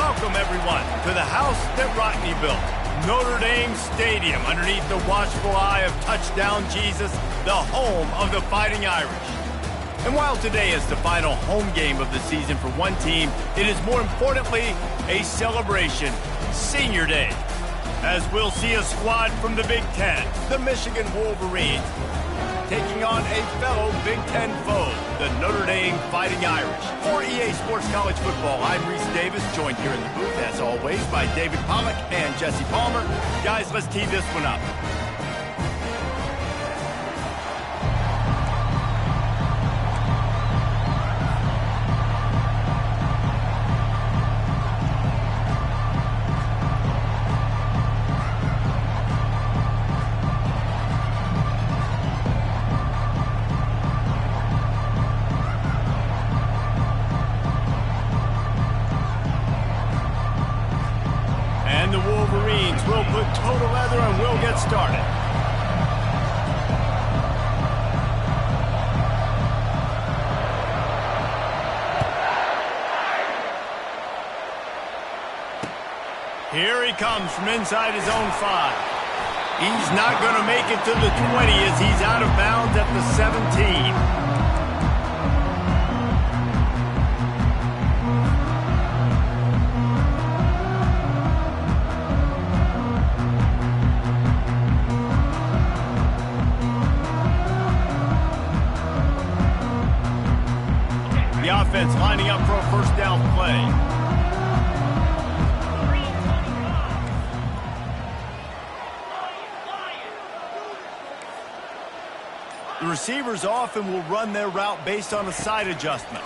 Welcome, everyone, to the house that Rodney built. Notre Dame Stadium, underneath the watchful eye of Touchdown Jesus, the home of the Fighting Irish. And while today is the final home game of the season for one team, it is more importantly a celebration, Senior Day, as we'll see a squad from the Big Ten, the Michigan Wolverines, taking on a fellow Big Ten foe, the Notre Dame Fighting Irish. For EA Sports College Football, I'm Reese Davis, joined here in the booth, as always, by David Pollack and Jesse Palmer. Guys, let's tee this one up. We'll put total leather and we'll get started. Here he comes from inside his own 5. He's not going to make it to the 20 as he's out of bounds at the 17. The offense lining up for a first down play. The receivers often will run their route based on a side adjustment.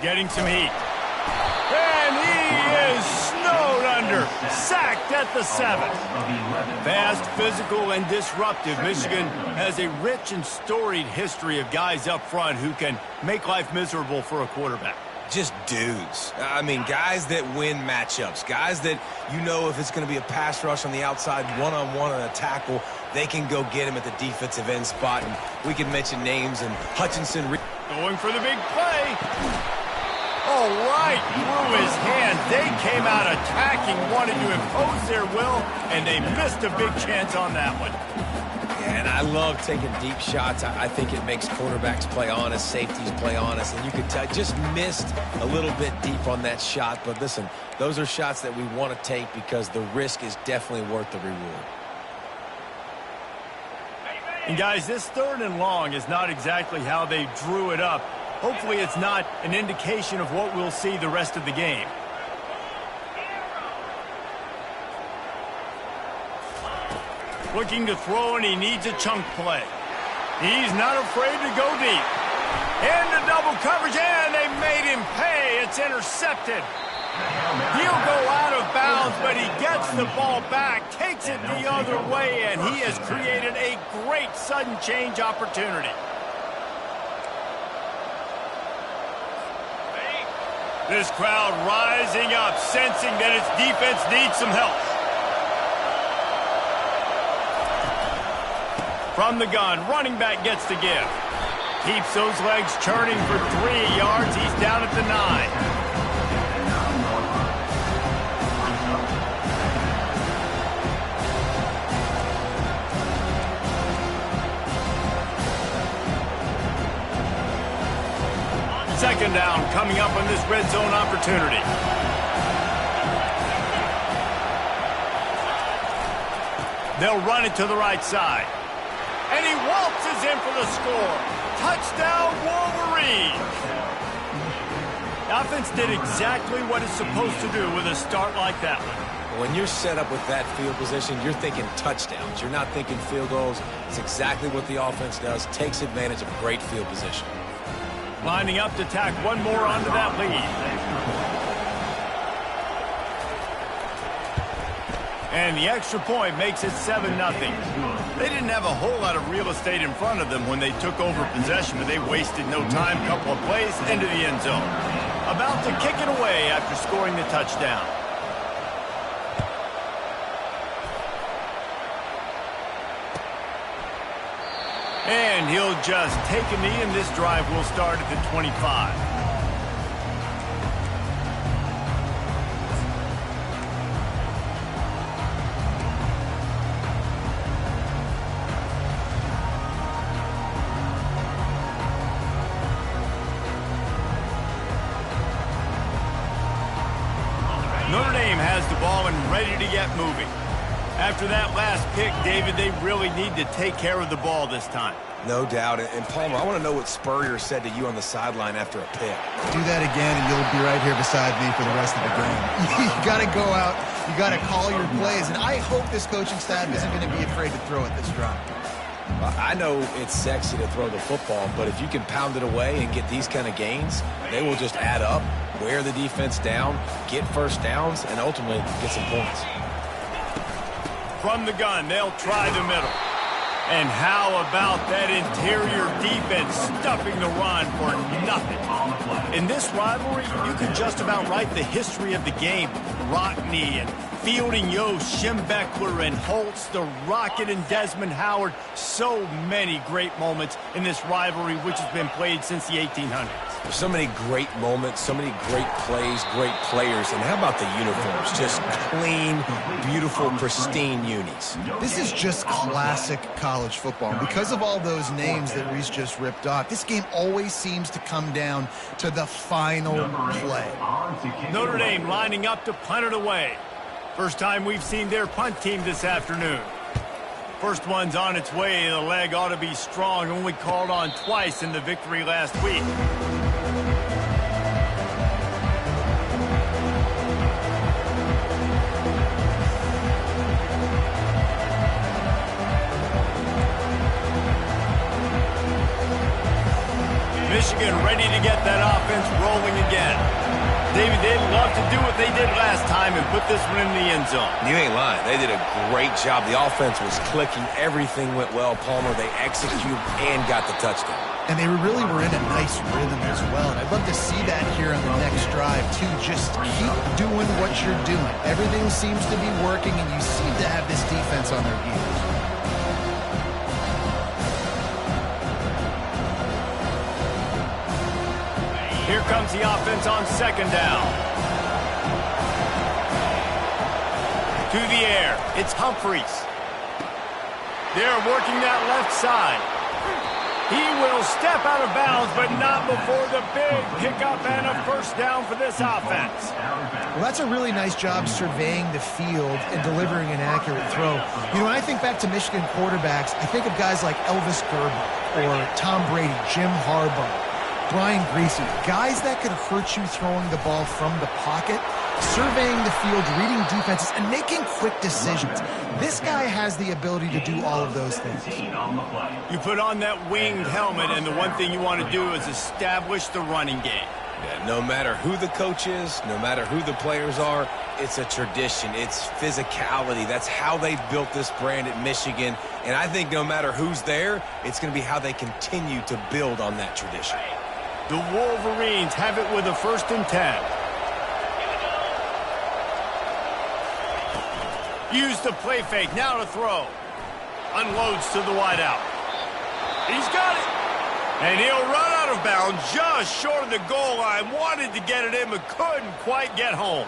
Getting some heat. And he is snowed under. Sacked at the 7. Fast, physical, and disruptive. Michigan has a rich and storied history of guys up front who can make life miserable for a quarterback. Just dudes. I mean, guys that win matchups. Guys that, you know, if it's going to be a pass rush on the outside, one-on-one on a tackle, they can go get him at the defensive end spot. And we can mention names and Hutchinson. Going for the big play. Oh, right through his hand. They came out attacking, wanting to impose their will, and they missed a big chance on that one. Yeah, and I love taking deep shots. I think it makes quarterbacks play honest, safeties play honest, and you could tell just missed a little bit deep on that shot. But listen, those are shots that we want to take because the risk is definitely worth the reward. And guys, this 3rd and long is not exactly how they drew it up. Hopefully it's not an indication of what we'll see the rest of the game. Looking to throw, and he needs a chunk play. He's not afraid to go deep. Into double coverage, and they made him pay. It's intercepted. He'll go out of bounds, but he gets the ball back, takes it the other way, and he has created a great sudden change opportunity. This crowd rising up, sensing that its defense needs some help. From the gun, running back gets to give. Keeps those legs churning for 3 yards. He's down at the 9. Second down coming up on this red zone opportunity. They'll run it to the right side. And he waltzes in for the score. Touchdown, Wolverines. The offense did exactly what it's supposed to do with a start like that one. When you're set up with that field position, you're thinking touchdowns. You're not thinking field goals. It's exactly what the offense does. Takes advantage of great field position. Lining up to tack one more onto that lead. And the extra point makes it 7-0. They didn't have a whole lot of real estate in front of them when they took over possession, but they wasted no time. Couple of plays into the end zone. About to kick it away after scoring the touchdown. And he'll just take a knee, and this drive will start at the 25. Notre Dame has the ball and ready to get moving. After that last pick, David, they really need to take care of the ball this time. No doubt. And Palmer, I want to know what Spurrier said to you on the sideline after a pick. Do that again, and you'll be right here beside me for the rest of the game. You got to go out. You got to call your plays, and I hope this coaching staff isn't going to be afraid to throw it this drive. I know it's sexy to throw the football, but if you can pound it away and get these kind of gains, they will just add up, wear the defense down, get first downs, and ultimately get some points. From the gun, they'll try the middle. And how about that interior defense stuffing the run for nothing? In this rivalry, you can just about write the history of the game. Rockne and Fielding Yost, Schembechler and Holtz, the Rocket and Desmond Howard. So many great moments in this rivalry, which has been played since the 1800s. There's so many great moments, so many great plays, great players. And how about the uniforms? Just clean, beautiful, pristine unis. This is just classic college football. And because of all those names that Reese just ripped off, this game always seems to come down to the final play. Notre Dame lining up to punt it away. First time we've seen their punt team this afternoon. First one's on its way. The leg ought to be strong. Only called on twice in the victory last week. Michigan ready to get that offense rolling again. David, they'd love to do what they did last time and put this one in the end zone. You ain't lying. They did a great job. The offense was clicking. Everything went well. Palmer, they executed and got the touchdown. And they really were in a nice rhythm as well. And I'd love to see that here on the next drive, too. Just keep doing what you're doing. Everything seems to be working, and you seem to have this defense on their heels. Here comes the offense on second down. To the air, it's Humphreys. They're working that left side. He will step out of bounds, but not before the big pickup and a first down for this offense. Well, that's a really nice job surveying the field and delivering an accurate throw. You know, when I think back to Michigan quarterbacks, I think of guys like Elvis Gerber or Tom Brady, Jim Harbaugh, Brian Griese, guys that could hurt you throwing the ball from the pocket, surveying the field, reading defenses, and making quick decisions. This guy has the ability to do all of those things. You put on that winged helmet, and the one thing you want to do is establish the running game. Yeah, no matter who the coach is, no matter who the players are, it's a tradition. It's physicality. That's how they built this brand at Michigan. And I think no matter who's there, it's going to be how they continue to build on that tradition. The Wolverines have it with a 1st and 10. Use the play fake, now to throw. Unloads to the wideout. He's got it. And he'll run out of bounds just short of the goal line. Wanted to get it in, but couldn't quite get home.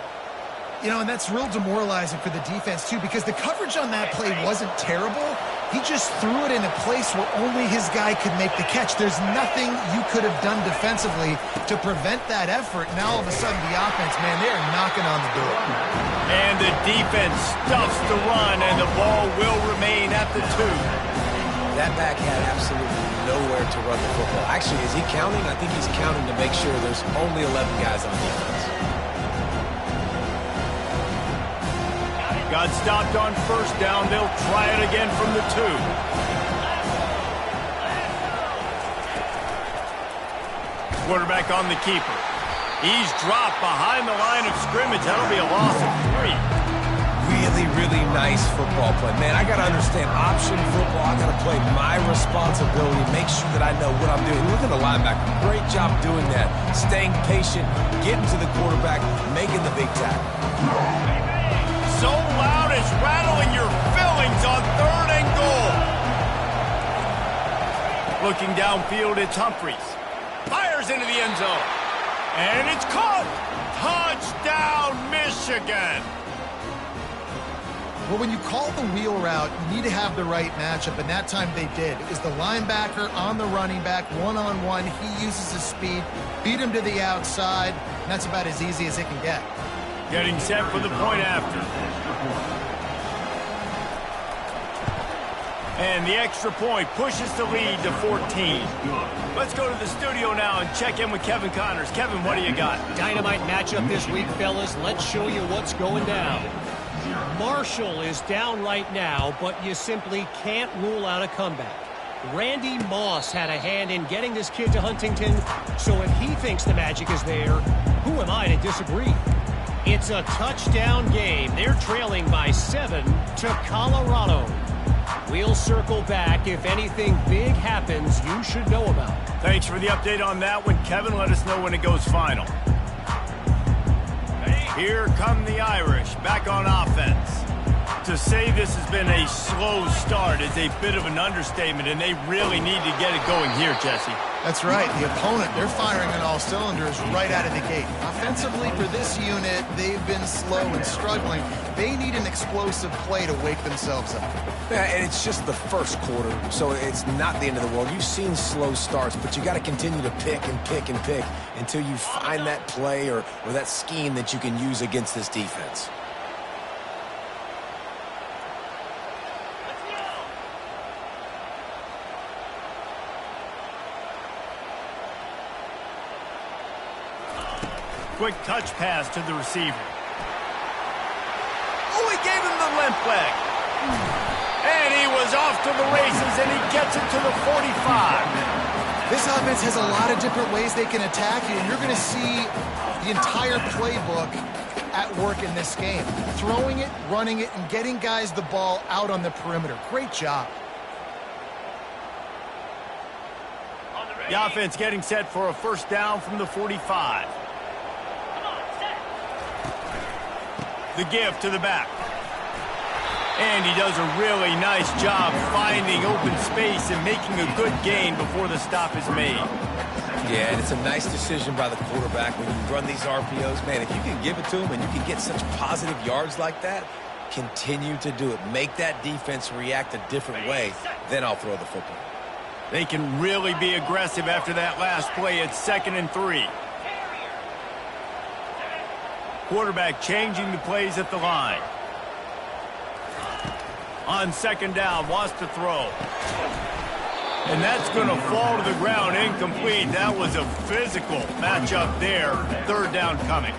You know, and that's real demoralizing for the defense, too, because the coverage on that play wasn't terrible. He just threw it in a place where only his guy could make the catch. There's nothing you could have done defensively to prevent that effort. Now, all of a sudden, the offense, man, they're knocking on the door. And the defense stuffs the run, and the ball will remain at the 2. That back had absolutely nowhere to run the football. Actually, is he counting? I think he's counting to make sure there's only 11 guys on defense. Got stopped on first down. They'll try it again from the 2. Quarterback on the keeper. He's dropped behind the line of scrimmage. That'll be a loss of 3. Really, really nice football play. Man, I got to understand option football. I got to play my responsibility, make sure that I know what I'm doing. Look at the linebacker. Great job doing that. Staying patient, getting to the quarterback, making the big tackle. So loud it's rattling your fillings on 3rd and goal. Looking downfield, it's Humphreys. Fires into the end zone. And it's caught. Touchdown, Michigan. Well, when you call the wheel route, you need to have the right matchup, and that time they did. It was the linebacker on the running back, one-on-one. He uses his speed, beat him to the outside, and that's about as easy as it can get. Getting set for the point after. And the extra point pushes the lead to 14. Let's go to the studio now and check in with Kevin Connors. Kevin, what do you got? Dynamite matchup this week, fellas. Let's show you what's going down. Marshall is down right now, but you simply can't rule out a comeback. Randy Moss had a hand in getting this kid to Huntington, so if he thinks the magic is there, who am I to disagree? It's a touchdown game. They're trailing by 7 to Colorado. We'll circle back if anything big happens you should know about. Thanks for the update on that one, Kevin. Let us know when it goes final. Here come the Irish, back on offense. To say this has been a slow start is a bit of an understatement, and they really need to get it going here, Jesse. That's right. The opponent, they're firing on all cylinders right out of the gate. Offensively, for this unit, they've been slow and struggling. They need an explosive play to wake themselves up. Yeah, and it's just the first quarter, so it's not the end of the world. You've seen slow starts, but you got to continue to pick and pick and pick until you find that play or that scheme that you can use against this defense. Quick touch pass to the receiver. Oh, he gave him the limp leg. And he was off to the races, and he gets it to the 45. This offense has a lot of different ways they can attack you, and you're going to see the entire playbook at work in this game. Throwing it, running it, and getting guys the ball out on the perimeter. Great job. The offense getting set for a first down from the 45. The give to the back. And he does a really nice job finding open space and making a good gain before the stop is made. Yeah, and it's a nice decision by the quarterback when you run these RPOs. Man, if you can give it to him and you can get such positive yards like that, continue to do it. Make that defense react a different way, then I'll throw the football. They can really be aggressive after that last play. It's 2nd and 3. Quarterback changing the plays at the line. On 2nd down, wants to throw. And that's going to fall to the ground, incomplete. That was a physical matchup there. 3rd down coming.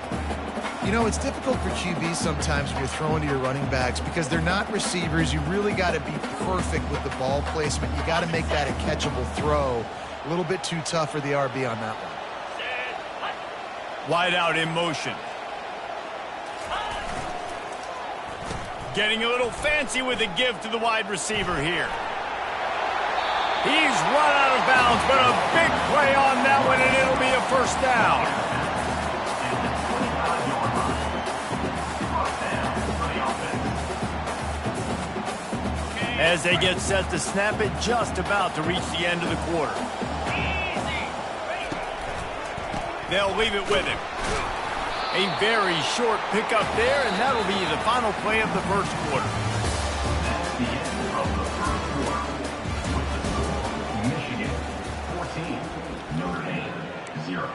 You know, it's difficult for QBs sometimes when you're throwing to your running backs because they're not receivers. You really got to be perfect with the ball placement. You got to make that a catchable throw. A little bit too tough for the RB on that one. Wide out in motion. Getting a little fancy with a give to the wide receiver here. He's run out of bounds, but a big play on that one, and it'll be a first down. As they get set to snap it, just about to reach the end of the quarter. They'll leave it with him. A very short pickup there, and that'll be the final play of the first quarter. That's the end of the first quarter. With the score, Michigan 14, Notre Dame 0.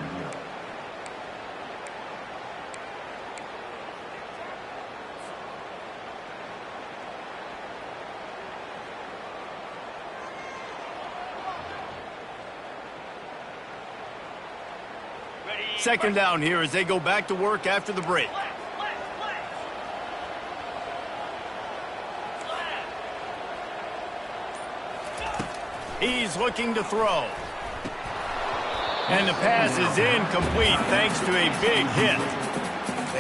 Second down here as they go back to work after the break. He's looking to throw. And the pass is incomplete thanks to a big hit.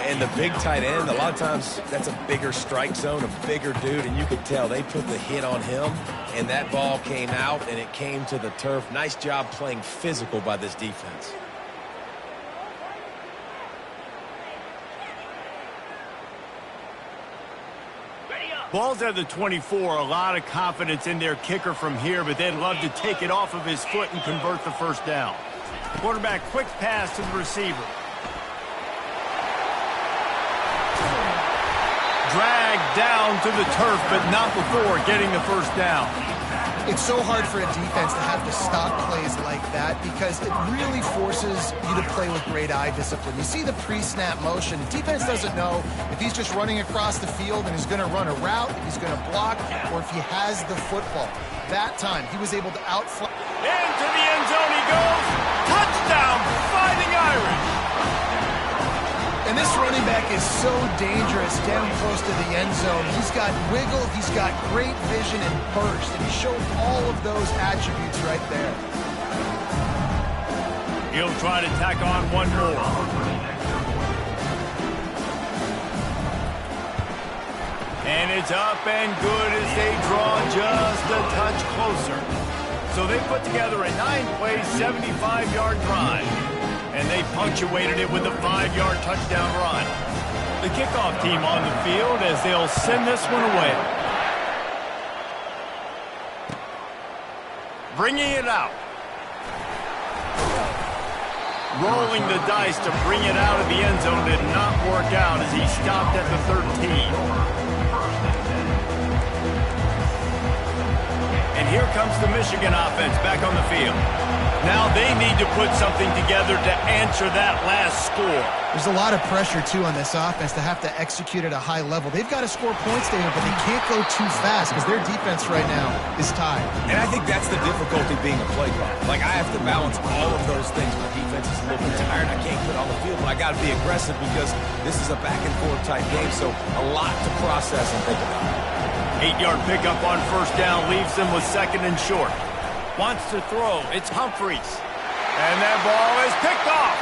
And the big tight end, a lot of times that's a bigger strike zone, a bigger dude, and you could tell they put the hit on him, and that ball came out, and it came to the turf. Nice job playing physical by this defense. Ball's at the 24, a lot of confidence in their kicker from here, but they'd love to take it off of his foot and convert the first down. Quarterback, quick pass to the receiver. Dragged down to the turf, but not before getting the first down. It's so hard for a defense to have to stop plays like that because it really forces you to play with great eye discipline. You see the pre-snap motion. The defense doesn't know if he's just running across the field and he's going to run a route, if he's going to block, or if he has the football. That time, he was able to outfly. Into the end zone he goes. Touchdown, Fighting Irish. And this running back is so dangerous down close to the end zone. He's got wiggle, he's got great vision and burst, and he showed all of those attributes right there. He'll try to tack on one more. And it's up and good as they draw just a touch closer. So they put together a 9-play, 75-yard drive. And they punctuated it with a 5-yard touchdown run. The kickoff team on the field as they'll send this one away. Bringing it out. Rolling the dice to bring it out of the end zone did not work out as he stopped at the 13. And here comes the Michigan offense back on the field. Now they need to put something together to answer that last score. There's a lot of pressure, too, on this offense to have to execute at a high level. They've got to score points, David, but they can't go too fast because their defense right now is tied. And I think that's the difficulty being a play caller. Like, I have to balance all of those things. My defense is a little bit tired. I can't put on the field, but I got to be aggressive because this is a back-and-forth type game, so a lot to process and think about. 8-yard pickup on first down leaves them with second and short. Wants to throw. It's Humphries. And that ball is picked off.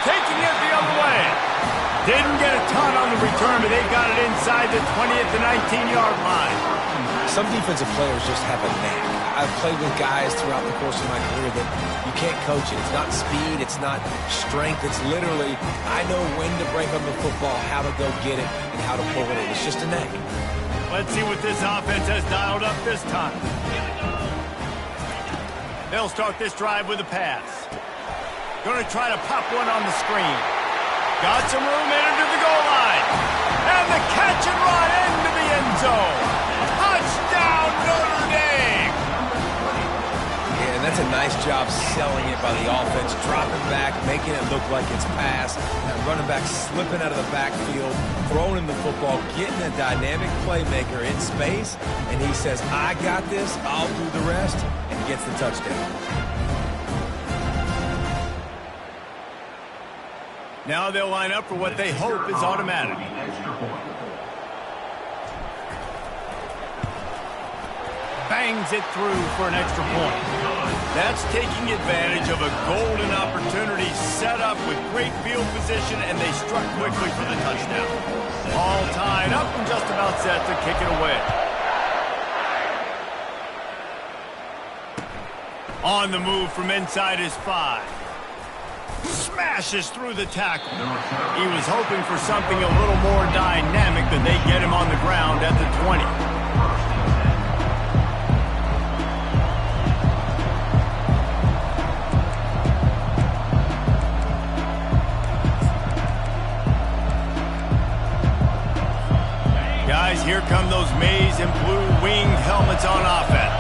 Taking it the other way. Didn't get a ton on the return, but they got it inside the 20 at the 19-yard line. Some defensive players just have a knack. I've played with guys throughout the course of my career that you can't coach it. It's not speed. It's not strength. It's literally, I know when to break on the football, how to go get it, and how to pull it in. It's just a knack. Let's see what this offense has dialed up this time. They'll start this drive with a pass. Going to try to pop one on the screen. Got some room into the goal line. And the catch and run into the end zone. Touchdown, Notre Dame! Yeah, and that's a nice job selling it by the offense. Dropping back, making it look like it's pass. That running back slipping out of the backfield, throwing him the football, getting a dynamic playmaker in space. And he says, I got this, I'll do the rest. Gets the touchdown. Now they'll line up for what they hope is automatic. Bangs it through for an extra point. That's taking advantage of a golden opportunity set up with great field position, and they struck quickly for the touchdown. All tied up and just about set to kick it away. On the move from inside his 5. Smashes through the tackle. He was hoping for something a little more dynamic, but they get him on the ground at the 20. Guys, here come those maize and blue winged helmets on offense.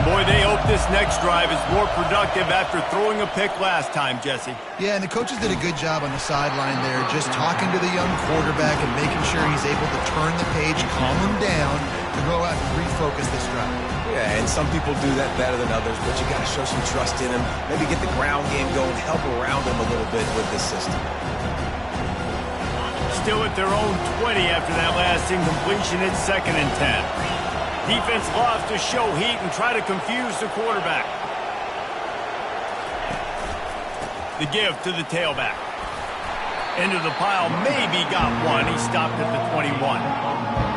Boy, they hope this next drive is more productive after throwing a pick last time, Jesse. Yeah, and the coaches did a good job on the sideline there, just talking to the young quarterback and making sure he's able to turn the page, calm him down, to go out and refocus this drive. Yeah, and some people do that better than others, but you got to show some trust in him. Maybe get the ground game going, help around him a little bit with this system. Still at their own 20 after that last incompletion. It's 2nd and 10. Defense loves to show heat and try to confuse the quarterback. The give to the tailback. Into the pile, maybe got one. He stopped at the 21.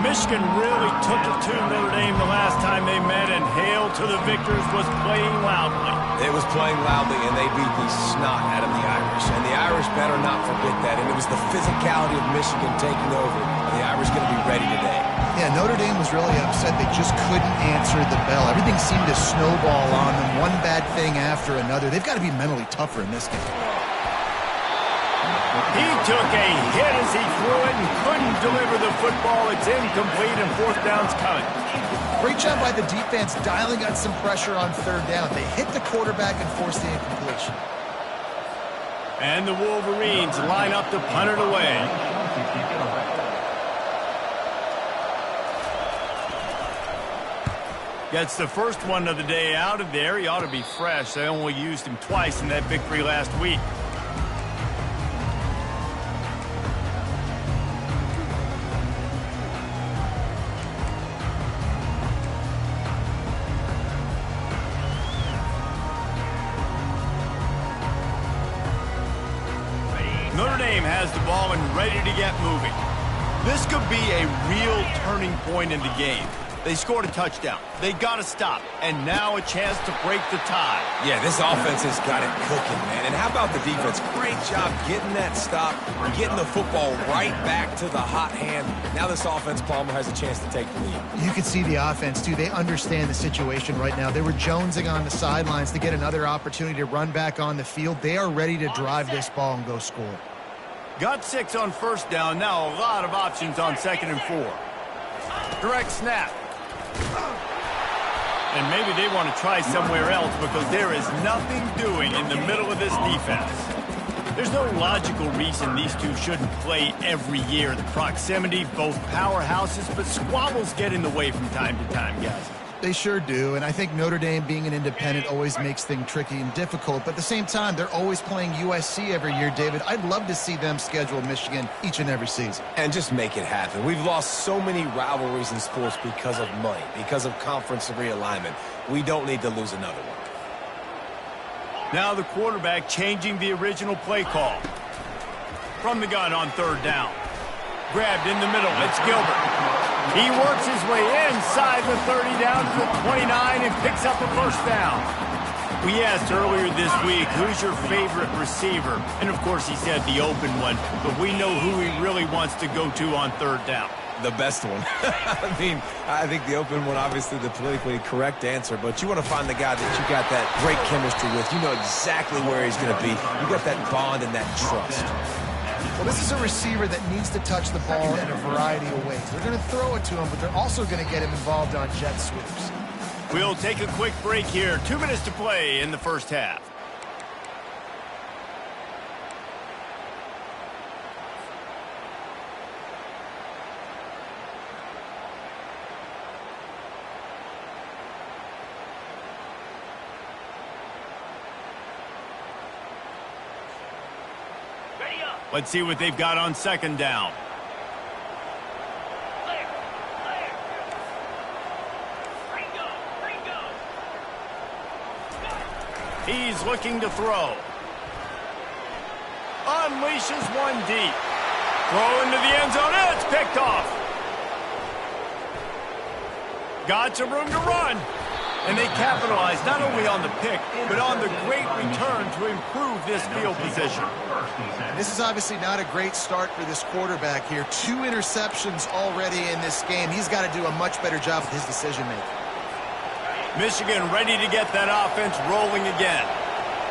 Michigan really took it to Notre Dame the last time they met, and Hail to the Victors was playing loudly. It was playing loudly, and they beat the snot out of the Irish. And the Irish better not forget that. And it was the physicality of Michigan taking over. And the Irish going to be ready today. Yeah, Notre Dame was really upset. They just couldn't answer the bell. Everything seemed to snowball on them, one bad thing after another. They've got to be mentally tougher in this game. He took a hit as he threw it and couldn't deliver the the football. It's incomplete, and fourth down's coming. Great job by the defense dialing out some pressure on third down. They hit the quarterback and forced the incompletion. And the Wolverines line up to punt it away. Gets the first one of the day out of there. He ought to be fresh. They only used him twice in that victory last week. Notre Dame has the ball and ready to get moving. This could be a real turning point in the game. They scored a touchdown. They got to stop. And now a chance to break the tie. Yeah, this offense has got it cooking, man. And how about the defense? Great job getting that stop, getting the football right back to the hot hand. Now this offense, Palmer, has a chance to take the lead. You can see the offense, too. They understand the situation right now. They were jonesing on the sidelines to get another opportunity to run back on the field. They are ready to drive this ball and go score. Got 6 on first down. Now a lot of options on 2nd and 4. Direct snap. And maybe they want to try somewhere else because there is nothing doing in the middle of this defense. There's no logical reason these two shouldn't play every year. The proximity, both powerhouses, but squabbles get in the way from time to time, guys. They sure do, and I think Notre Dame being an independent always makes things tricky and difficult, but at the same time, they're always playing USC every year, David. I'd love to see them schedule Michigan each and every season. And just make it happen. We've lost so many rivalries in sports because of money, because of conference realignment. We don't need to lose another one. Now the quarterback changing the original play call. From the gun on 3rd down. Grabbed in the middle. It's Gilbert. He works his way inside the 30 down to the 29 and picks up a first down. We asked earlier this week, who's your favorite receiver? And, of course, he said the open one, but we know who he really wants to go to on 3rd down. The best one. I mean, I think the open one, obviously the politically correct answer, but you want to find the guy that you got that great chemistry with. You know exactly where he's going to be. You got that bond and that trust. Well, this is a receiver that needs to touch the ball in a variety of ways. They're going to throw it to him, but they're also going to get him involved on jet sweeps. We'll take a quick break here. 2 minutes to play in the first half. Let's see what they've got on 2nd down. He's looking to throw. Unleashes one deep. Throw into the end zone. It's picked off. Got some room to run. And they capitalize not only on the pick, but on the great return to improve this field position. This is obviously not a great start for this quarterback here. 2 interceptions already in this game. He's got to do a much better job with his decision-making. Michigan ready to get that offense rolling again.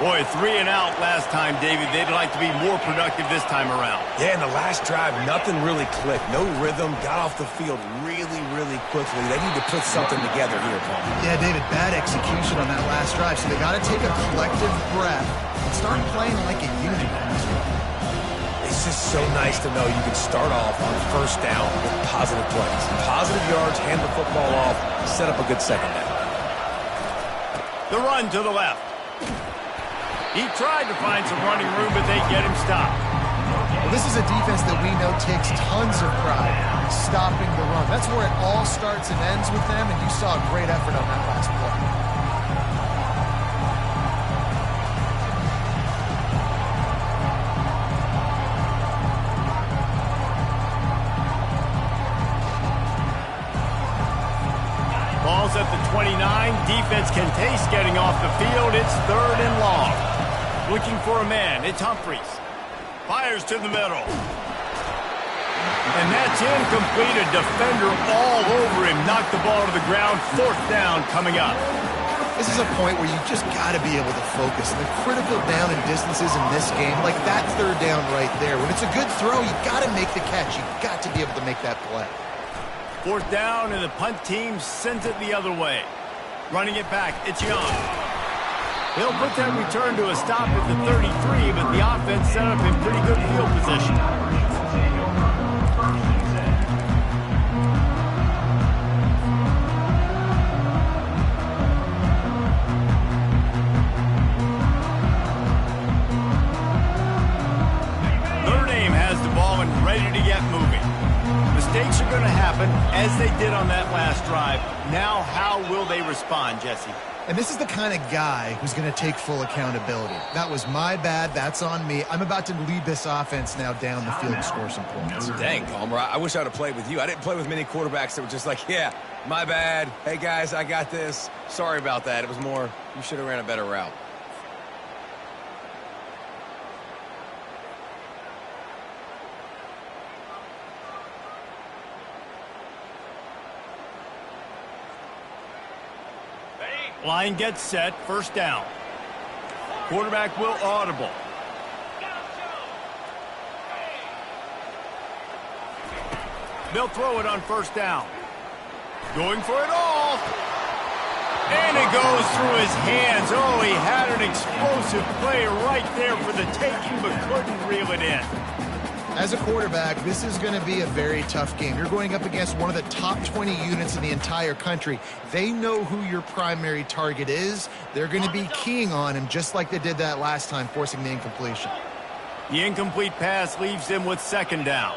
Boy, 3 and out last time, David. They'd like to be more productive this time around. Yeah, in the last drive, nothing really clicked. No rhythm. Got off the field really, really quickly. They need to put something together here, Paul. Yeah, David, bad execution on that last drive. So they got to take a collective breath and start playing like a unit. It's just so nice to know you can start off on 1st down with positive plays. Positive yards, hand the football off, set up a good 2nd down. The run to the left. He tried to find some running room, but they get him stopped. Well, this is a defense that we know takes tons of pride in stopping the run. That's where it all starts and ends with them, and you saw a great effort on that last play. Ball's at the 29. Defense can taste getting off the field. It's 3rd and long. Looking for a man. It's Humphries. Fires to the middle. And that's incomplete. A defender all over him. Knocked the ball to the ground. 4th down coming up. This is a point where you just got to be able to focus. And the critical down and distances in this game, like that third down right there, when it's a good throw, you got to make the catch. You got to be able to make that play. Fourth down, and the punt team sends it the other way. Running it back, it's Young. They'll put that return to a stop at the 33, but the offense set up in pretty good field position. Notre Dame has the ball and ready to get moving. Mistakes are going to happen, as they did on that last drive. Now, how will they respond, Jesse? And this is the kind of guy who's going to take full accountability. That was my bad. That's on me. I'm about to lead this offense now down the field and score some points. Dang, Palmer, I wish I would have played with you. I didn't play with many quarterbacks that were just like, yeah, my bad. Hey, guys, I got this. Sorry about that. It was more, you should have ran a better route. Line gets set, first down. Quarterback will audible. They'll throw it on first down. Going for it all. And it goes through his hands. Oh, he had an explosive play right there for the taking, but couldn't reel it in. As a quarterback, this is going to be a very tough game. You're going up against one of the top 20 units in the entire country. They know who your primary target is. They're going to be keying on him just like they did that last time, forcing the incompletion. The incomplete pass leaves him with second down.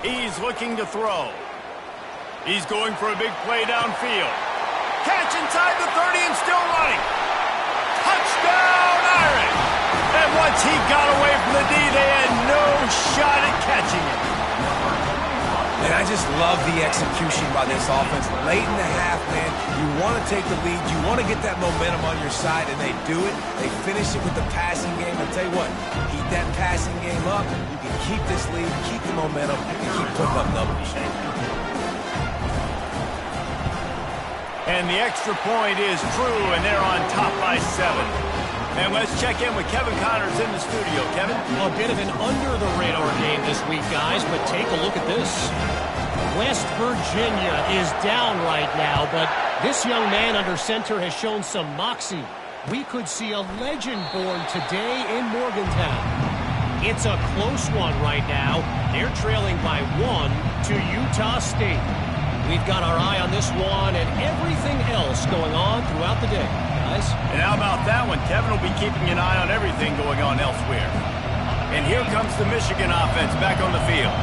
He's looking to throw. He's going for a big play downfield. Catch inside the 30 and still running. Touchdown, Irish! And once he got away from the D, they had no shot at catching him. And I just love the execution by this offense. Late in the half, man, you want to take the lead. You want to get that momentum on your side, and they do it. They finish it with the passing game. I'll tell you what, keep that passing game up. You can keep this lead, keep the momentum, and keep putting up numbers. And the extra point is true, and they're on top by 7. And let's check in with Kevin Connors in the studio. Kevin? A bit of an under-the-radar game this week, guys, but take a look at this. West Virginia is down right now, but this young man under center has shown some moxie. We could see a legend born today in Morgantown. It's a close one right now. They're trailing by 1 to Utah State. We've got our eye on this one and everything else going on throughout the day. And how about that one? Kevin will be keeping an eye on everything going on elsewhere. And here comes the Michigan offense back on the field.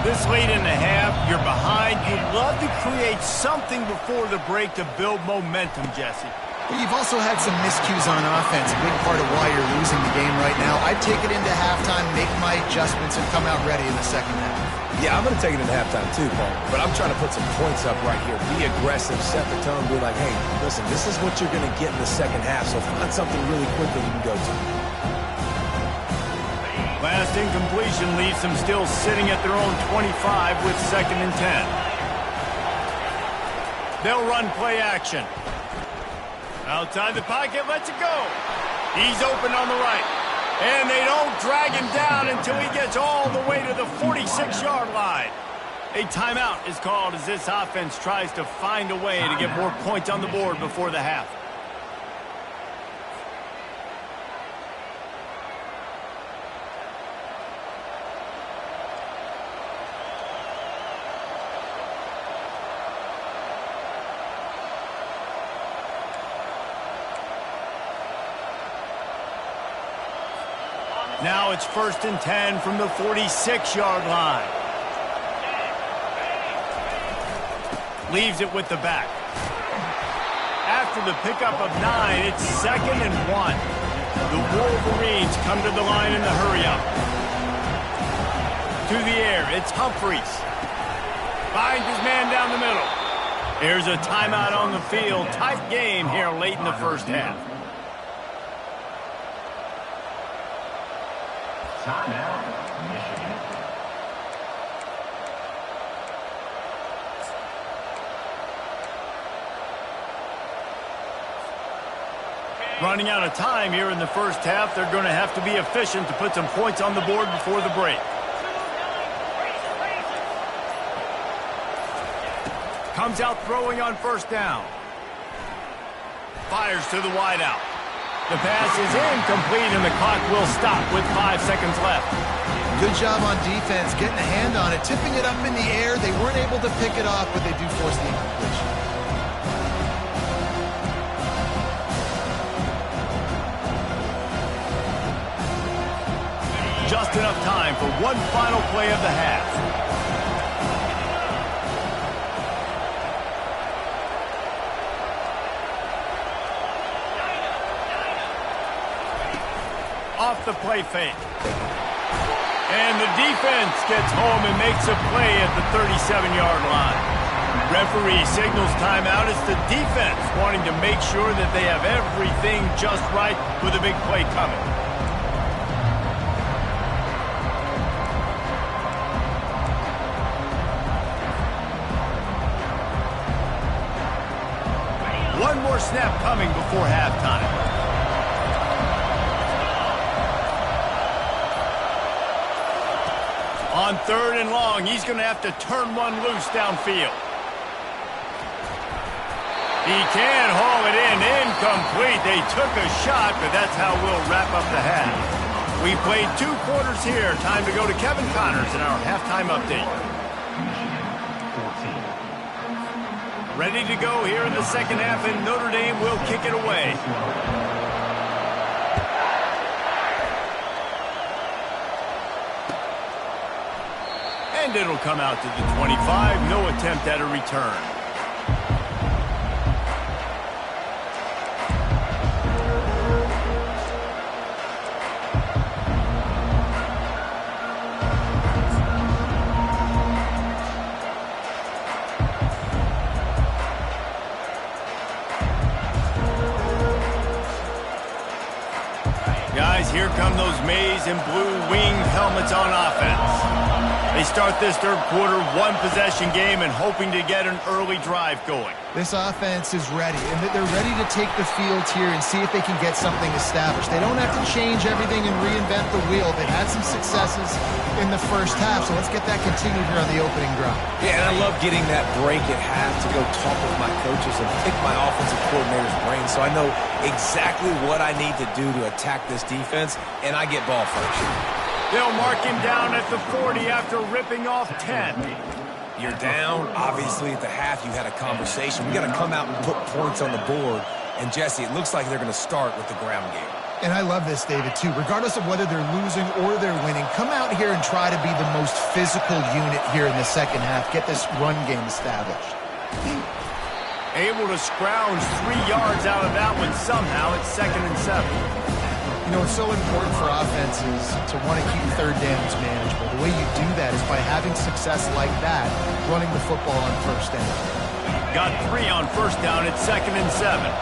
This late in the half, you're behind. You'd love to create something before the break to build momentum, Jesse. But you've also had some miscues on offense, a big part of why you're losing the game right now. I'd take it into halftime, make my adjustments, and come out ready in the second half. Yeah, I'm going to take it into halftime too, Paul. But I'm trying to put some points up right here. Be aggressive, set the tone, be like, hey, listen, this is what you're going to get in the second half, so find something really quick that you can go to. Last incompletion leaves them still sitting at their own 25 with 2nd and 10. They'll run play action. Outside the pocket, lets it go. He's open on the right. And they don't drag him down until he gets all the way to the 46-yard line. A timeout is called as this offense tries to find a way to get more points on the board before the half. Now it's 1st and 10 from the 46-yard line. Leaves it with the back. After the pickup of 9, it's 2nd and 1. The Wolverines come to the line in the hurry-up. To the air, it's Humphreys. Finds his man down the middle. There's a timeout on the field. Tight game here late in the first half. Timeout, Michigan. Running out of time here in the first half. They're going to have to be efficient to put some points on the board before the break. Comes out throwing on first down. Fires to the wideout. The pass is incomplete, and the clock will stop with 5 seconds left. Good job on defense, getting a hand on it, tipping it up in the air. They weren't able to pick it off, but they do force the incompletion. Just enough time for one final play of the half. Off the play fake. And the defense gets home and makes a play at the 37-yard line. Referee signals timeout. It's the defense wanting to make sure that they have everything just right with a big play coming. One more snap coming before halftime. On 3rd and long, he's going to have to turn one loose downfield. He can haul it in. Incomplete. They took a shot, but that's how we'll wrap up the half. We played 2 quarters here. Time to go to Kevin Connors in our halftime update. Ready to go here in the second half, and Notre Dame will kick it away. And it'll come out to the 25. No attempt at a return. Guys, here come those maize and blue winged helmets on offense. They start this third quarter one-possession game and hoping to get an early drive going. This offense is ready, and they're ready to take the field here and see if they can get something established. They don't have to change everything and reinvent the wheel. They've had some successes in the first half, so let's get that continued here on the opening drive. Yeah, and I love getting that break at half to go talk with my coaches and pick my offensive coordinator's brain so I know exactly what I need to do to attack this defense, and I get ball first. They'll mark him down at the 40 after ripping off 10. You're down. Obviously, at the half, you had a conversation. We got to come out and put points on the board. And, Jesse, it looks like they're going to start with the ground game. And I love this, David, too. Regardless of whether they're losing or they're winning, come out here and try to be the most physical unit here in the second half. Get this run game established. Able to scrounge 3 yards out of that one somehow. It's 2nd and 7. You know, it's so important for offenses to want to keep third downs manageable. The way you do that is by having success like that, running the football on first down. Got 3 on first down. It's 2nd and 7.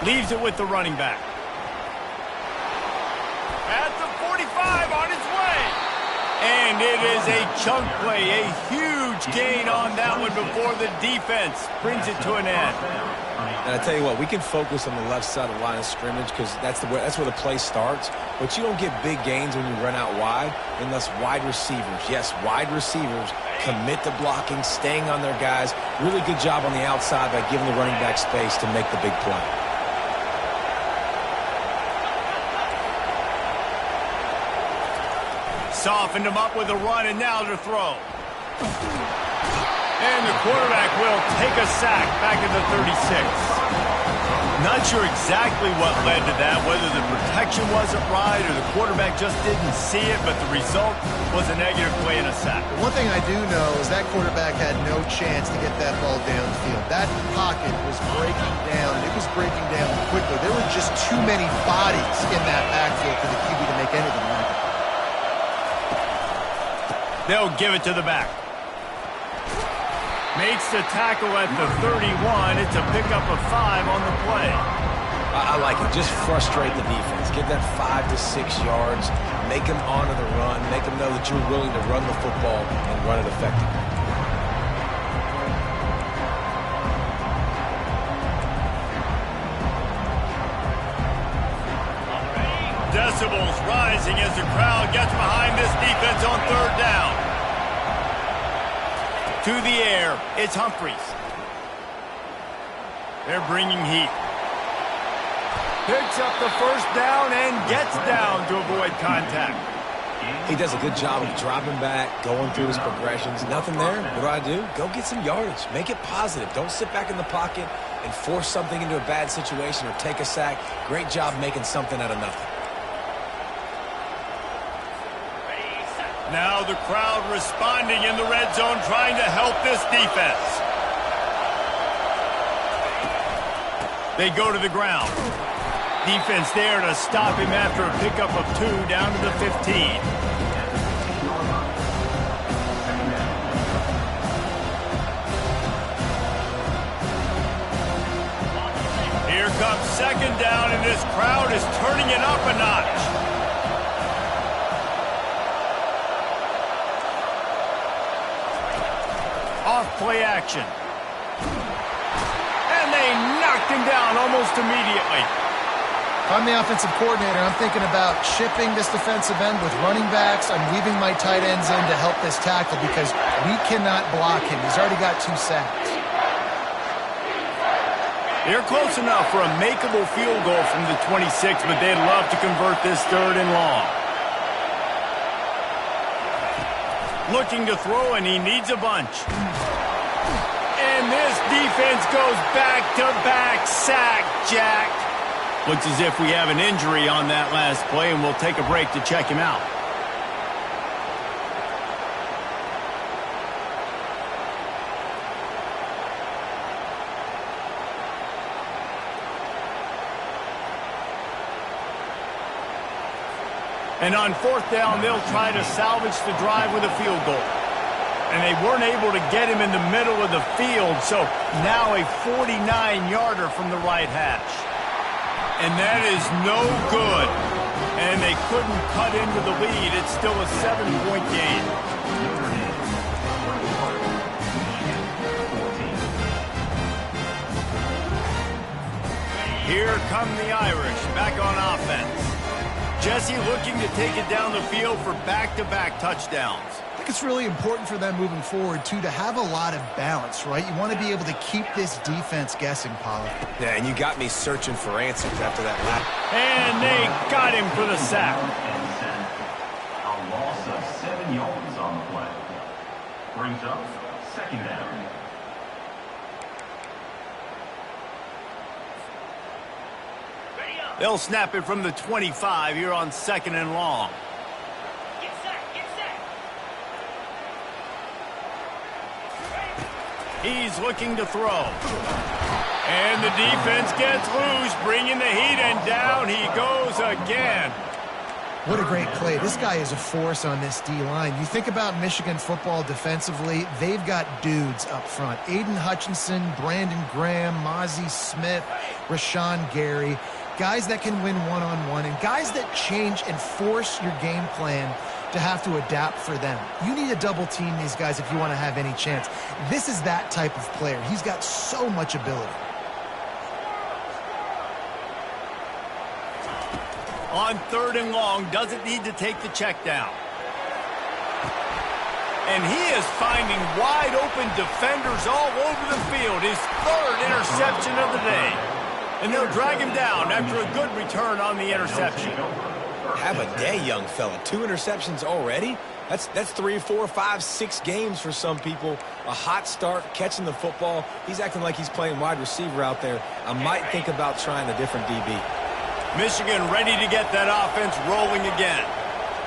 Leaves it with the running back. At the 45, on its way. And it is a chunk play, a huge gain on that one before the defense brings it to an end. And I tell you what, we can focus on the left side of the line of scrimmage because that's where the play starts. But you don't get big gains when you run out wide unless wide receivers, yes, wide receivers, commit to blocking, staying on their guys. Really good job on the outside by giving the running back space to make the big play. Softened him up with a run, and now to throw. And the quarterback will take a sack back at the 36. Not sure exactly what led to that, whether the protection wasn't right or the quarterback just didn't see it, but the result was a negative play and a sack. One thing I do know is that quarterback had no chance to get that ball downfield. That pocket was breaking down, and it was breaking down quickly. There were just too many bodies in that backfield for the QB to make anything happen. They'll give it to the back. Makes the tackle at the 31. It's a pickup of 5 on the play. I like it. Just frustrate the defense. Get that 5 to 6 yards. Make them honor the run. Make them know that you're willing to run the football and run it effectively. Decibels rising as the crowd gets behind this defense on third down. To the air, it's Humphries. They're bringing heat. Picks up the first down and gets down to avoid contact. He does a good job of dropping back, going through his progressions. Nothing there. What do? Go get some yardage. Make it positive. Don't sit back in the pocket and force something into a bad situation or take a sack. Great job making something out of nothing. Now the crowd responding in the red zone, trying to help this defense. They go to the ground. Defense there to stop him after a pickup of 2 down to the 15. Here comes second down, and this crowd is turning it up a notch. Off play action. And they knocked him down almost immediately. If I'm the offensive coordinator, I'm thinking about shipping this defensive end with running backs. I'm leaving my tight ends in to help this tackle because we cannot block him. He's already got 2 sacks. They're close enough for a makeable field goal from the 26, but they'd love to convert this 3rd and long. Looking to throw, and he needs a bunch. And this defense goes back-to-back sack, Jack. Looks as if we have an injury on that last play, and we'll take a break to check him out. And on 4th down, they'll try to salvage the drive with a field goal. And they weren't able to get him in the middle of the field, so now a 49-yarder from the right hash. And that is no good. And they couldn't cut into the lead. It's still a 7-point game. Here come the Irish back on offense. Jesse looking to take it down the field for back-to-back touchdowns. I think it's really important for them moving forward, too, to have a lot of balance, right? You want to be able to keep this defense guessing, Pollard. Yeah, and you got me searching for answers after that lap. And they got him for the sack. A loss of 7 yards on the play. Brings up 2nd down. They'll snap it from the 25 here on 2nd and long. He's looking to throw. And the defense gets loose, bringing the heat, and down he goes again. What a great play. This guy is a force on this D-line. You think about Michigan football defensively, they've got dudes up front. Aiden Hutchinson, Brandon Graham, Mozzie Smith, Rashawn Gary. Guys that can win one-on-one and guys that change and force your game plan to have to adapt for them. You need to double team these guys if you want to have any chance. This is that type of player. He's got so much ability. On 3rd and long, doesn't need to take the check down. And he is finding wide open defenders all over the field. His 3rd interception of the day. And they'll drag him down after a good return on the interception. Have a day, young fella. 2 interceptions already? That's 3, 4, 5, 6 games for some people. A hot start, catching the football. He's acting like he's playing wide receiver out there. I might think about trying a different DB. Michigan ready to get that offense rolling again.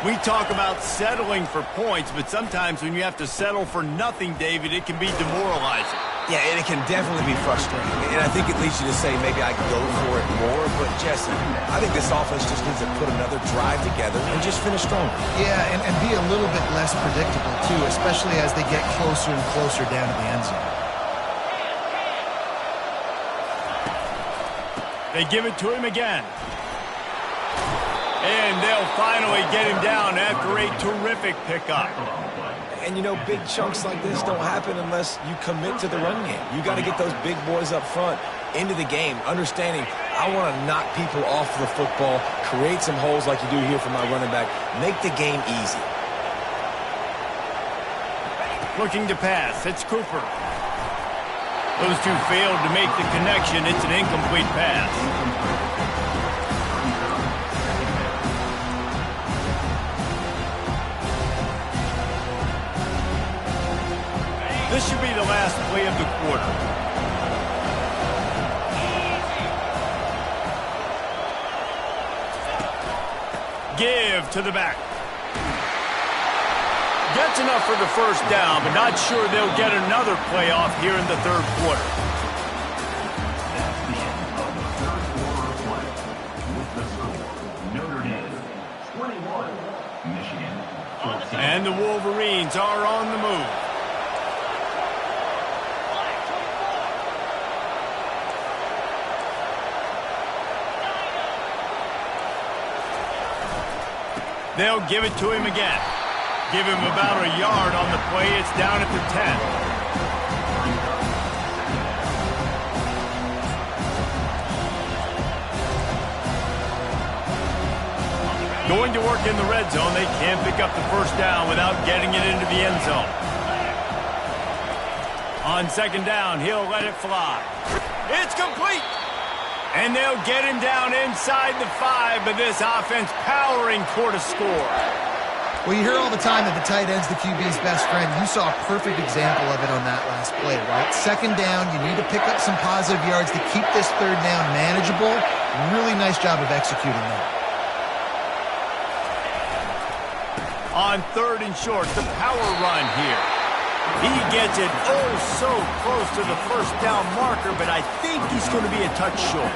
We talk about settling for points, but sometimes when you have to settle for nothing, David, it can be demoralizing. Yeah, and it can definitely be frustrating. And I think it leads you to say maybe I go for it more. But, Jesse, I think this offense just needs to put another drive together and just finish stronger. Yeah, and be a little bit less predictable, too, especially as they get closer and closer down to the end zone. They give it to him again. And they'll finally get him down after a terrific pickup. And, you know, big chunks like this don't happen unless you commit to the run game. You got to get those big boys up front into the game, understanding I want to knock people off the football, create some holes like you do here for my running back, make the game easy. Looking to pass. It's Cooper. Those two failed to make the connection. It's an incomplete pass. This should be the last play of the quarter. Give to the back. Gets enough for the first down, but not sure they'll get another play off here in the third quarter. That's the end of the third quarter play. With the score, Notre Dame 21, Michigan 14. And the Wolverines are on the move. They'll give it to him again. Give him about a yard on the play. It's down at the 10. Going to work in the red zone. They can't pick up the first down without getting it into the end zone. On second down, he'll let it fly. It's complete. And they'll get him down inside the 5, but this offense powering for to score. Well, you hear all the time that the tight end's the QB's best friend. You saw a perfect example of it on that last play, right? Second down, you need to pick up some positive yards to keep this third down manageable. Really nice job of executing that. On third and short, the power run here. He gets it oh so close to the first down marker, but I think he's going to be a touch short.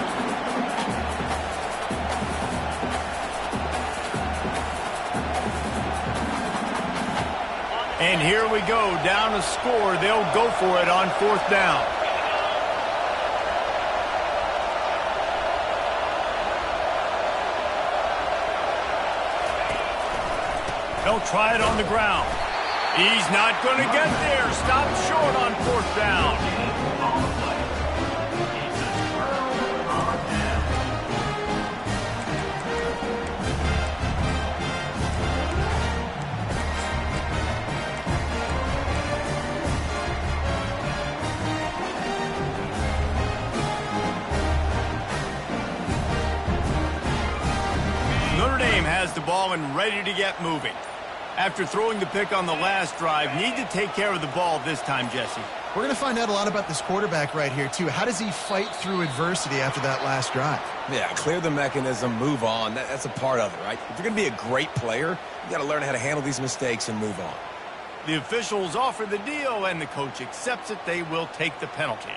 And here we go, down a score. They'll go for it on fourth down. They'll try it on the ground. He's not going to get there. Stop short on fourth down. Notre Dame has the ball and ready to get moving. After throwing the pick on the last drive, need to take care of the ball this time, Jesse. We're going to find out a lot about this quarterback right here, too. How does he fight through adversity after that last drive? Yeah, clear the mechanism, move on. That's a part of it, right? If you're going to be a great player, you got to learn how to handle these mistakes and move on. The officials offer the deal, and the coach accepts it. They will take the penalty.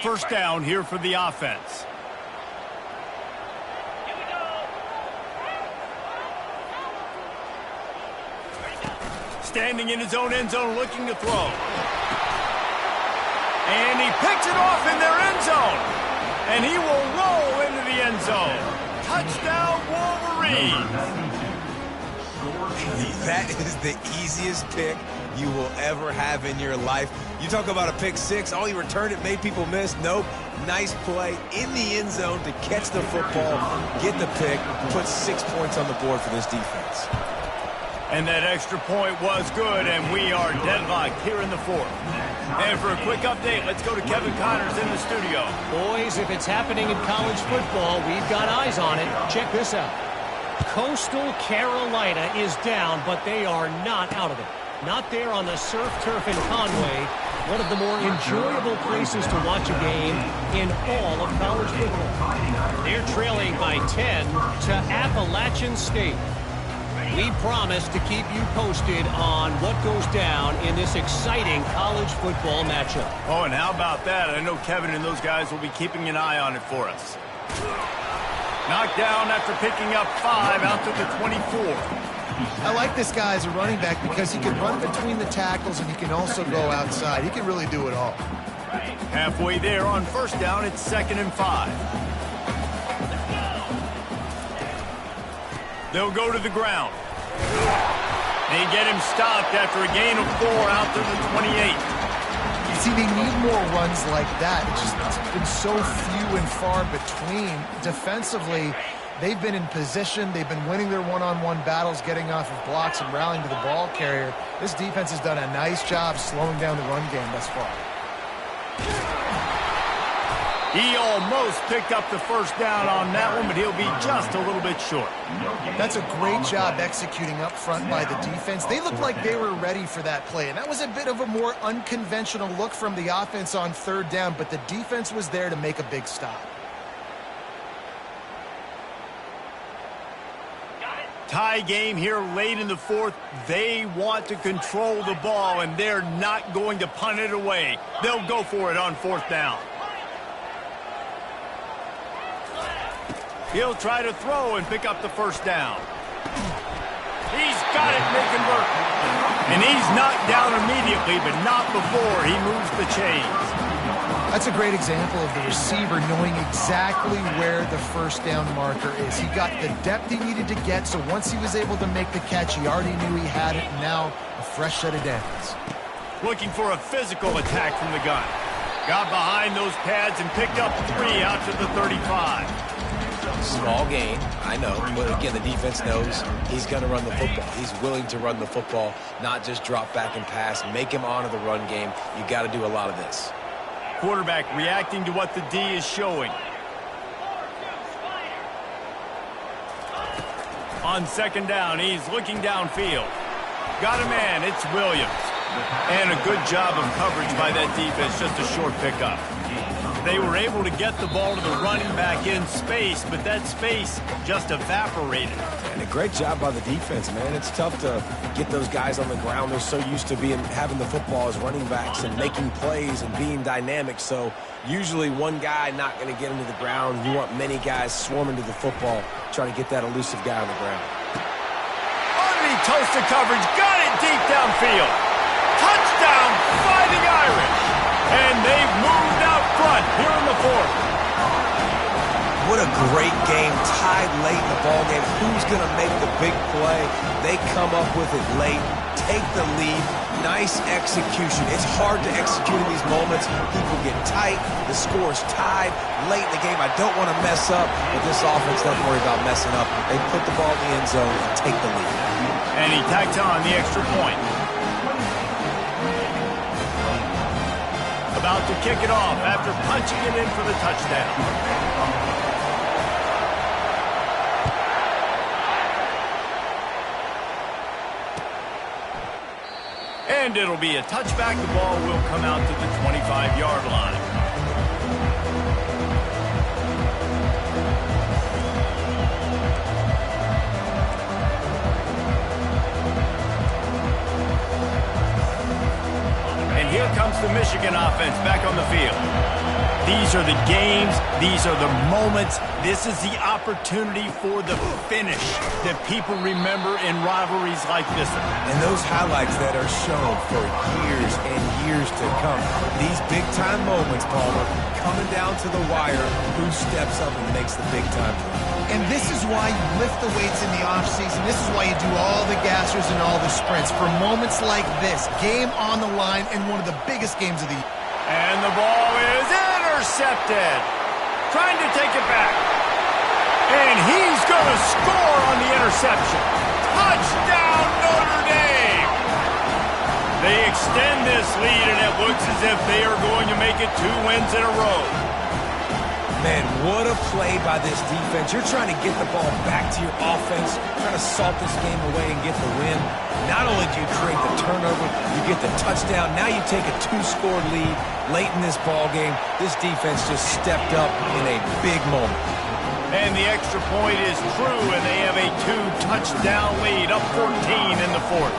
First down here for the offense. Standing in his own end zone, looking to throw. And he picks it off in their end zone. And he will roll into the end zone. Touchdown, Wolverines. That is the easiest pick you will ever have in your life. You talk about a pick six, all he returned it, made people miss. Nope. Nice play in the end zone to catch the football, get the pick, put 6 points on the board for this defense. And that extra point was good, and we are deadlocked here in the fourth. And for a quick update, let's go to Kevin Connors in the studio. Boys, if it's happening in college football, we've got eyes on it. Check this out. Coastal Carolina is down, but they are not out of it. Not there on the surf turf in Conway, one of the more enjoyable places to watch a game in all of college football. They're trailing by 10 to Appalachian State. We promise to keep you posted on what goes down in this exciting college football matchup. Oh, and how about that? I know Kevin and those guys will be keeping an eye on it for us. Knocked down after picking up 5 out to the 24. I like this guy as a running back because he can run between the tackles and he can also go outside. He can really do it all. Halfway there on first down, it's 2nd and 5. They'll go to the ground. They get him stopped after a gain of 4 out to the 28. You see, they need more runs like that. It's been so few and far between. Defensively, they've been in position. They've been winning their one-on-one battles, getting off of blocks and rallying to the ball carrier. This defense has done a nice job slowing down the run game thus far. He almost picked up the first down on that one, but he'll be just a little bit short. That's a great job executing up front by the defense. They looked like they were ready for that play, and that was a bit of a more unconventional look from the offense on 3rd down, but the defense was there to make a big stop. Tie game here late in the 4th. They want to control the ball, and they're not going to punt it away. They'll go for it on 4th down. He'll try to throw and pick up the first down. He's got it, making work. And he's knocked down immediately, but not before he moves the chains. That's a great example of the receiver knowing exactly where the first down marker is. He got the depth he needed to get, so once he was able to make the catch, he already knew he had it, and now a fresh set of downs. Looking for a physical attack from the gun. Got behind those pads and picked up 3 out to the 35. Small gain, I know, but again, the defense knows he's going to run the football. He's willing to run the football, not just drop back and pass, make him honor the run game. You got to do a lot of this. Quarterback reacting to what the D is showing. On 2nd down, he's looking downfield. Got a man, it's Williams. And a good job of coverage by that defense, just a short pickup. They were able to get the ball to the running back in space, but that space just evaporated. And a great job by the defense, man. It's tough to get those guys on the ground. They're so used to having the football as running backs and making plays and being dynamic. So usually one guy not going to get him to the ground. You want many guys swarming to the football, trying to get that elusive guy on the ground. Underneath toasted coverage, got it deep downfield. Touchdown, Fighting Irish. And they've moved out front here in the 4th. What a great game, tied late in the ball game. Who's going to make the big play? They come up with it late, take the lead. Nice execution. It's hard to execute in these moments. People get tight. The score's tied late in the game. I don't want to mess up, but this offense doesn't worry about messing up. They put the ball in the end zone and take the lead. And he tacked on the extra point. About to kick it off after punching it in for the touchdown. And it'll be a touchback. The ball will come out to the 25-yard line. Here comes the Michigan offense back on the field. These are the games. These are the moments. This is the opportunity for the finish that people remember in rivalries like this one. And those highlights that are shown for years and years to come. These big-time moments, Palmer, coming down to the wire. Who steps up and makes the big-time play? And this is why you lift the weights in the offseason. This is why you do all the gassers and all the sprints. For moments like this, game on the line in one of the biggest games of the year. And the ball is intercepted. Trying to take it back. And he's going to score on the interception. Touchdown, Notre Dame. They extend this lead, and it looks as if they are going to make it 2 wins in a row. Man, what a play by this defense. You're trying to get the ball back to your offense, trying to salt this game away and get the win. Not only do you create the turnover, you get the touchdown. Now you take a 2-score lead late in this ball game. This defense just stepped up in a big moment. And the extra point is true, and they have a 2-touchdown lead, up 14 in the 4th.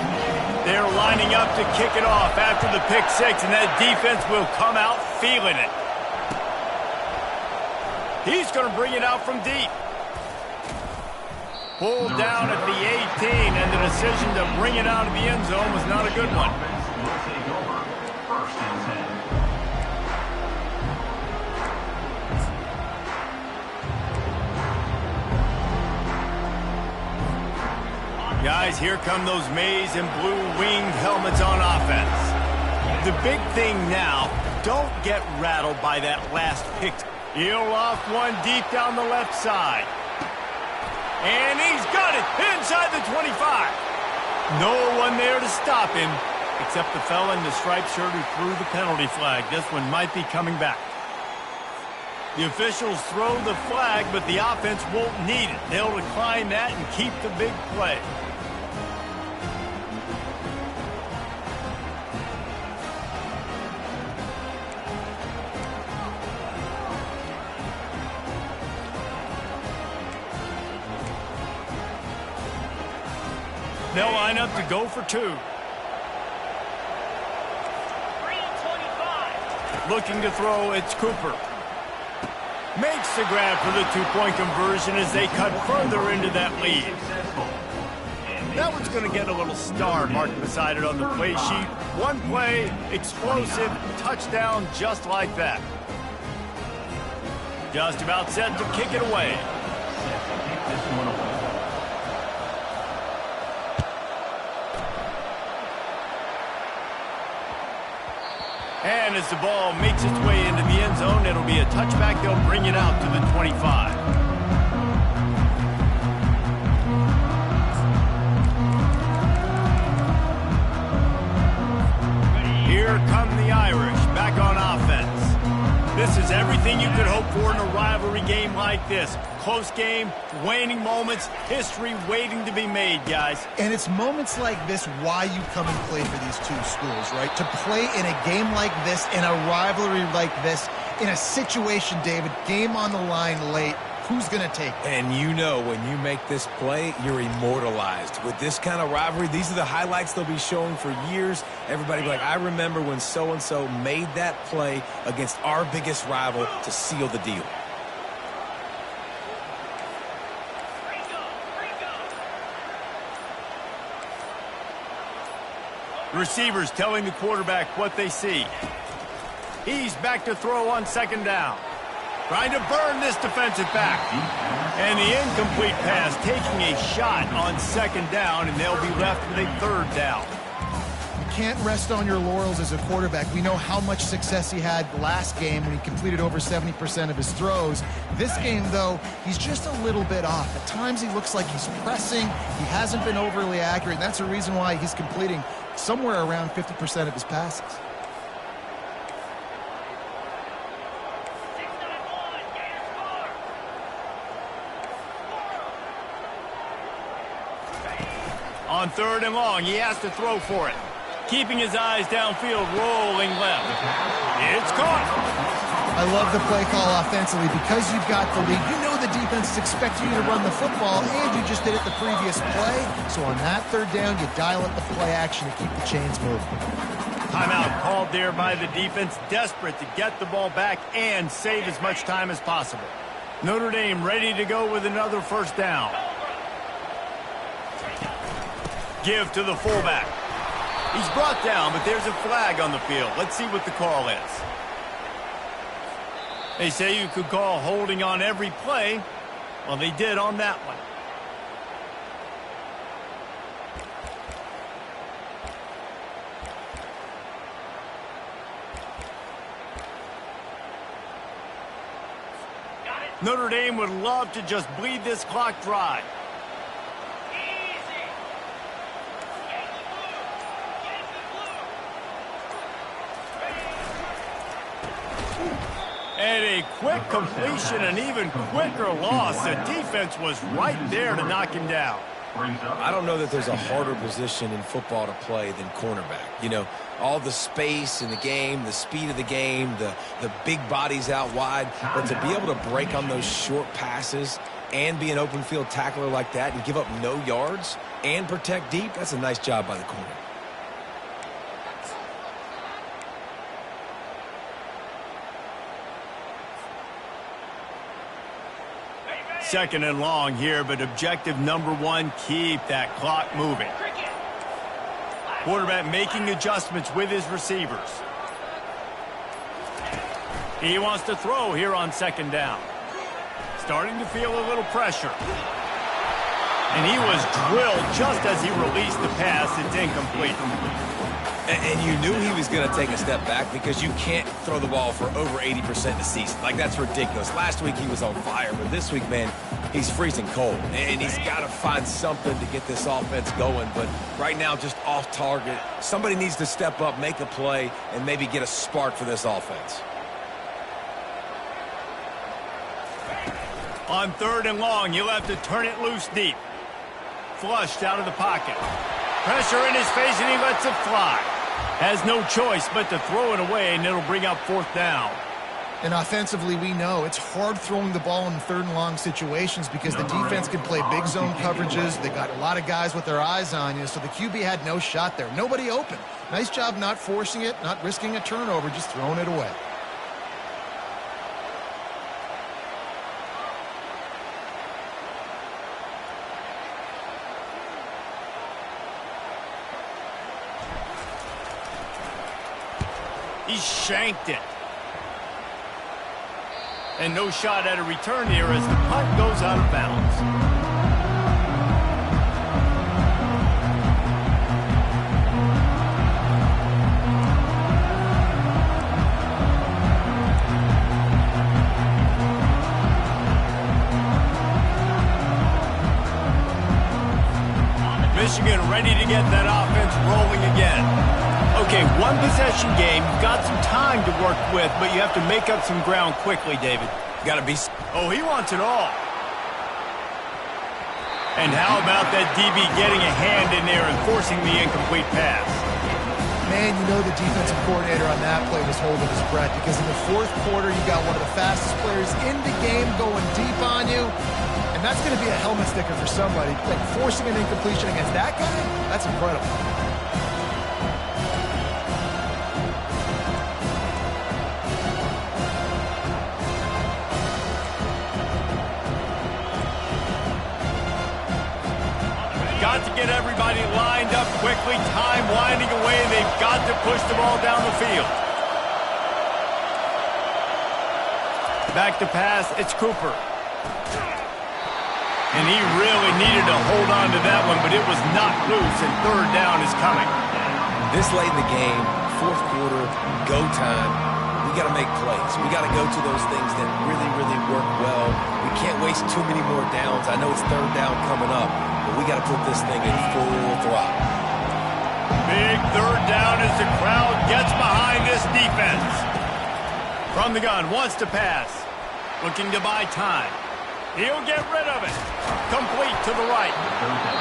They're lining up to kick it off after the pick 6, and that defense will come out feeling it. He's going to bring it out from deep. Pulled down at the 18, and the decision to bring it out of the end zone was not a good one. Guys, here come those maize and blue winged helmets on offense. The big thing now, don't get rattled by that last pick. He'll off one deep down the left side. And he's got it inside the 25. No one there to stop him, except the fella in the striped shirt who threw the penalty flag. This one might be coming back. The officials throw the flag, but the offense won't need it. They'll decline that and keep the big play. They'll line up to go for two. 3:25. Looking to throw, it's Cooper. Makes the grab for the two-point conversion as they cut further into that lead. That one's going to get a little star marked beside it on the play sheet. One play, explosive, touchdown just like that. Just about set to kick it away. And as the ball makes its way into the end zone, it'll be a touchback. They'll bring it out to the 25. Here come the Irish back on offense. This is everything you could hope for in a rivalry game like this. Close game, waning moments, history waiting to be made, guys. And it's moments like this why you come and play for these two schools, right? To play in a game like this, in a rivalry like this, in a situation, David, game on the line late, who's going to take it? And you know when you make this play, you're immortalized. With this kind of rivalry, these are the highlights they'll be showing for years. Everybody be like, I remember when so-and-so made that play against our biggest rival to seal the deal. Receivers telling the quarterback what they see. He's back to throw on second down. Trying to burn this defensive back. And the incomplete pass taking a shot on second down, and they'll be left with a third down. You can't rest on your laurels as a quarterback. We know how much success he had last game when he completed over 70% of his throws. This game, though, he's just a little bit off. At times he looks like he's pressing. He hasn't been overly accurate, and that's the reason why he's completing somewhere around 50% of his passes. On third and long, he has to throw for it. Keeping his eyes downfield, rolling left. It's caught. I love the play call offensively because you've got the lead. You know the defense is expecting you to run the football, and you just did it the previous play. So on that third down, you dial up the play action to keep the chains moving. Timeout called there by the defense, desperate to get the ball back and save as much time as possible. Notre Dame ready to go with another first down. Give to the fullback. He's brought down, but there's a flag on the field. Let's see what the call is. They say you could call holding on every play. Well, they did on that one. Notre Dame would love to just bleed this clock dry. And a quick completion, an even quicker loss. The defense was right there to knock him down. I don't know that there's a harder position in football to play than cornerback. You know, all the space in the game, the speed of the game, the big bodies out wide. But to be able to break on those short passes and be an open field tackler like that and give up no yards and protect deep, that's a nice job by the corner. Second and long here, but objective number one, keep that clock moving. Quarterback making adjustments with his receivers. He wants to throw here on second down. Starting to feel a little pressure. And he was drilled just as he released the pass. It's incomplete. And you knew he was going to take a step back because you can't throw the ball for over 80% the season. Like, that's ridiculous. Last week he was on fire, but this week, man, he's freezing cold. And he's got to find something to get this offense going. But right now, just off target. Somebody needs to step up, make a play, and maybe get a spark for this offense. On 3rd and long, he'll have to turn it loose deep. Flushed out of the pocket. Pressure in his face, and he lets it fly. Has no choice but to throw it away, and it'll bring up 4th down. And offensively, we know it's hard throwing the ball in 3rd and long situations because the defense can play big zone coverages. They got a lot of guys with their eyes on you, so the QB had no shot there. Nobody open. Nice job not forcing it, not risking a turnover, just throwing it away. He shanked it. And no shot at a return here as the punt goes out of bounds. Michigan ready to get that offense rolling again. Okay, one possession game. You've got some time to work with, but you have to make up some ground quickly, David. Got to be... Oh, he wants it all. And how about that DB getting a hand in there and forcing the incomplete pass? Man, you know the defensive coordinator on that play was holding his breath because in the 4th quarter, you got one of the fastest players in the game going deep on you. And that's going to be a helmet sticker for somebody. Like forcing an incompletion against that guy, that's incredible. Got to get everybody lined up quickly. Time winding away, and they've got to push the ball down the field. Back to pass, it's Cooper. And he really needed to hold on to that one, but it was knocked loose, and 3rd down is coming. This late in the game, 4th quarter, go time, we got to make plays. We got to go to those things that really, really work well. We can't waste too many more downs. I know it's 3rd down coming up, but we got to put this thing in full throttle. Big 3rd down as the crowd gets behind this defense. From the gun, wants to pass. Looking to buy time. He'll get rid of it. Complete to the right.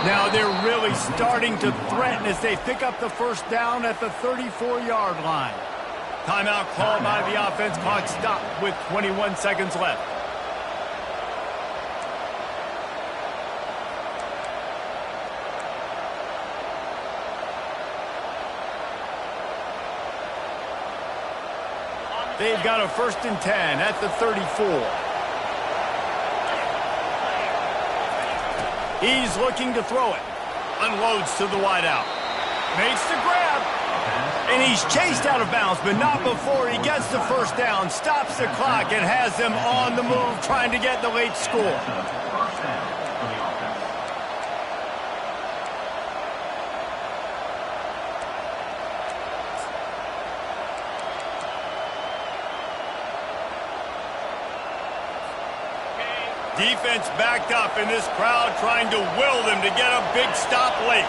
Now they're really starting to threaten as they pick up the 1st down at the 34-yard line. Timeout called by the offense. Clock stopped with 21 seconds left. They've got a 1st and 10 at the 34. He's looking to throw it. Unloads to the wideout. Makes the grab. And he's chased out of bounds, but not before he gets the 1st down. Stops the clock and has them on the move trying to get the late score. Defense backed up, and this crowd trying to will them to get a big stop late.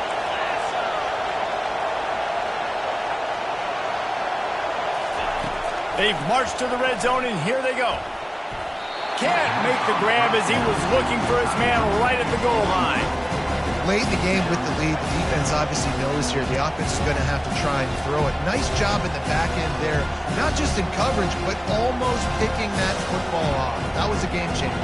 They've marched to the red zone, and here they go. Can't make the grab as he was looking for his man right at the goal line. Late in the game with the lead, the defense obviously knows here the offense is going to have to try and throw it. Nice job in the back end there, not just in coverage, but almost picking that football off. That was a game changer.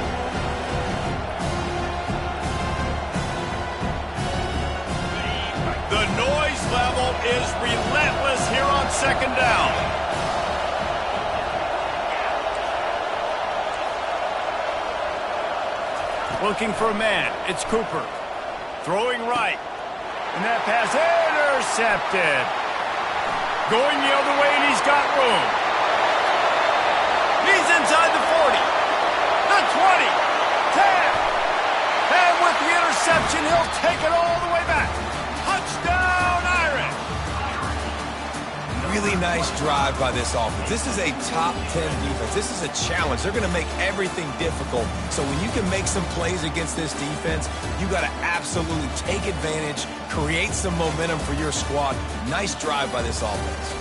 The noise level is relentless here on 2nd down. Looking for a man. It's Cooper. Throwing right. And that pass intercepted. Going the other way, and he's got room. He's inside the 40. The 20. 10. And with the interception. He'll take it all the way back. Touchdown, Irish! Really nice drive by this offense. This is a top 10 defense. This is a challenge. They're going to make everything difficult. So when you can make some plays against this defense, you got to absolutely take advantage, create some momentum for your squad. Nice drive by this offense.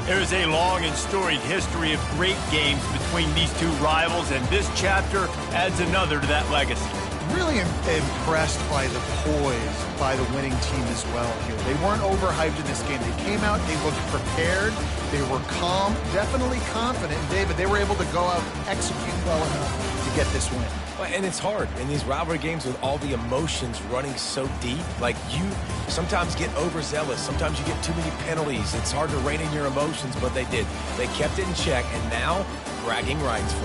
There is a long and storied history of great games between these two rivals, and this chapter adds another to that legacy. Really impressed by the poise by the winning team as well here. They weren't overhyped in this game. They came out, they looked prepared, they were calm, definitely confident. David, they were able to go out and execute well enough to get this win. And it's hard in these rivalry games with all the emotions running so deep. Like, you sometimes get overzealous. Sometimes you get too many penalties. It's hard to rein in your emotions, but they did. They kept it in check, and now bragging rights for